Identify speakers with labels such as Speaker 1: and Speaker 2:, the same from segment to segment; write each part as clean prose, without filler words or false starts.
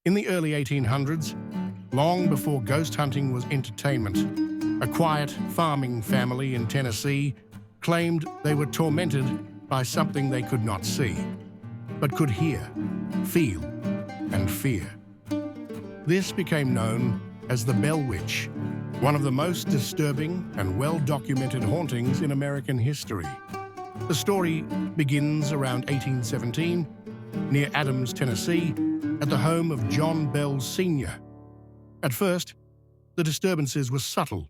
Speaker 1: In the early 1800s, long before ghost hunting was entertainment, a quiet farming family in Tennessee claimed they were tormented by something they could not see, but could hear, feel, and fear. This became known as the Bell Witch, one of the most disturbing and well-documented hauntings in American history. The story begins around 1817, near Adams, Tennessee, at the home of John Bell Sr. At first, the disturbances were subtle.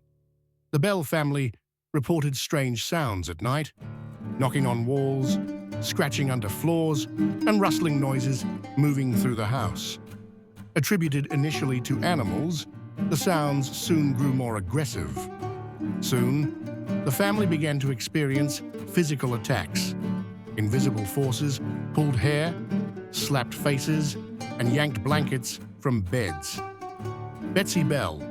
Speaker 1: The Bell family reported strange sounds at night, knocking on walls, scratching under floors, and rustling noises moving through the house. Attributed initially to animals, the sounds soon grew more aggressive. Soon, the family began to experience physical attacks. Invisible forces pulled hair, slapped faces, and yanked blankets from beds. Betsy Bell,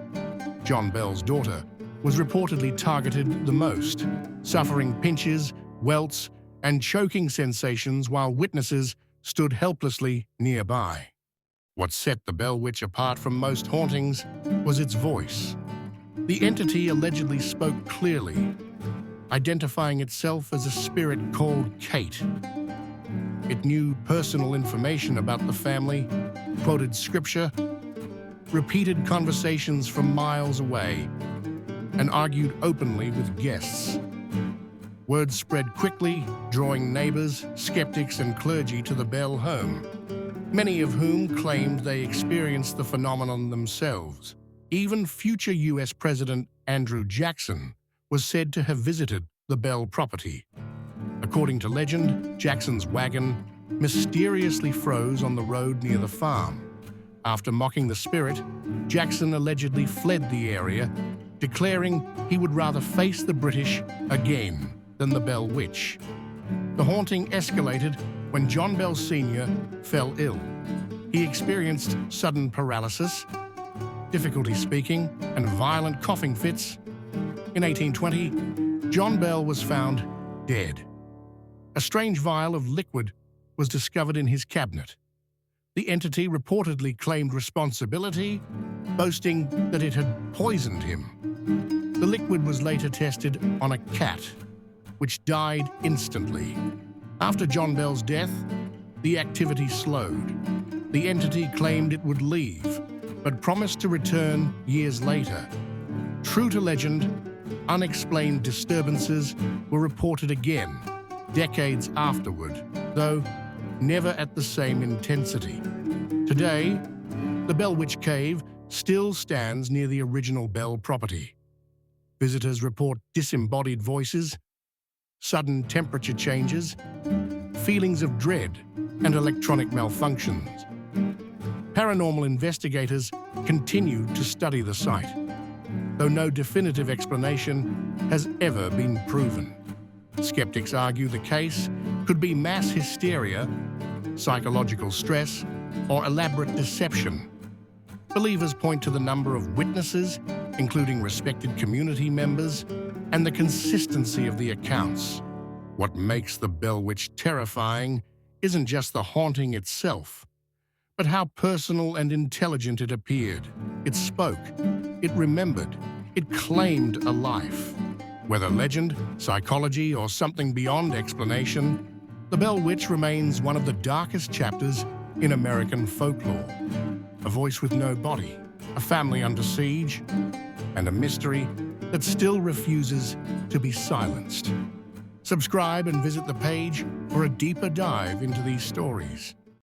Speaker 1: John Bell's daughter, was reportedly targeted the most, suffering pinches, welts, and choking sensations while witnesses stood helplessly nearby. What set the Bell Witch apart from most hauntings was its voice. The entity allegedly spoke clearly, identifying itself as a spirit called Kate. It knew personal information about the family, quoted scripture, repeated conversations from miles away, and argued openly with guests. Word spread quickly, drawing neighbors, skeptics, and clergy to the Bell home, many of whom claimed they experienced the phenomenon themselves. Even future U.S. President Andrew Jackson was said to have visited the Bell property. According to legend, Jackson's wagon mysteriously froze on the road near the farm. After mocking the spirit, Jackson allegedly fled the area, declaring he would rather face the British again than the Bell Witch. The haunting escalated when John Bell Sr. fell ill. He experienced sudden paralysis, difficulty speaking, and violent coughing fits. In 1820, John Bell was found dead. A strange vial of liquid was discovered in his cabinet. The entity reportedly claimed responsibility, boasting that it had poisoned him. The liquid was later tested on a cat, which died instantly. After John Bell's death, the activity slowed. The entity claimed it would leave, but promised to return years later. True to legend, unexplained disturbances were reported again, decades afterward, though never at the same intensity. Today, the Bell Witch Cave still stands near the original Bell property. Visitors report disembodied voices, sudden temperature changes, feelings of dread, and electronic malfunctions. Paranormal investigators continue to study the site, though no definitive explanation has ever been proven. Skeptics argue the case could be mass hysteria, psychological stress, or elaborate deception. Believers point to the number of witnesses, including respected community members, and the consistency of the accounts. What makes the Bell Witch terrifying isn't just the haunting itself, but how personal and intelligent it appeared. It spoke, it remembered, it claimed a life. Whether legend, psychology, or something beyond explanation, the Bell Witch remains one of the darkest chapters in American folklore. A voice with no body, a family under siege, and a mystery that still refuses to be silenced. Subscribe and visit the page for a deeper dive into these stories.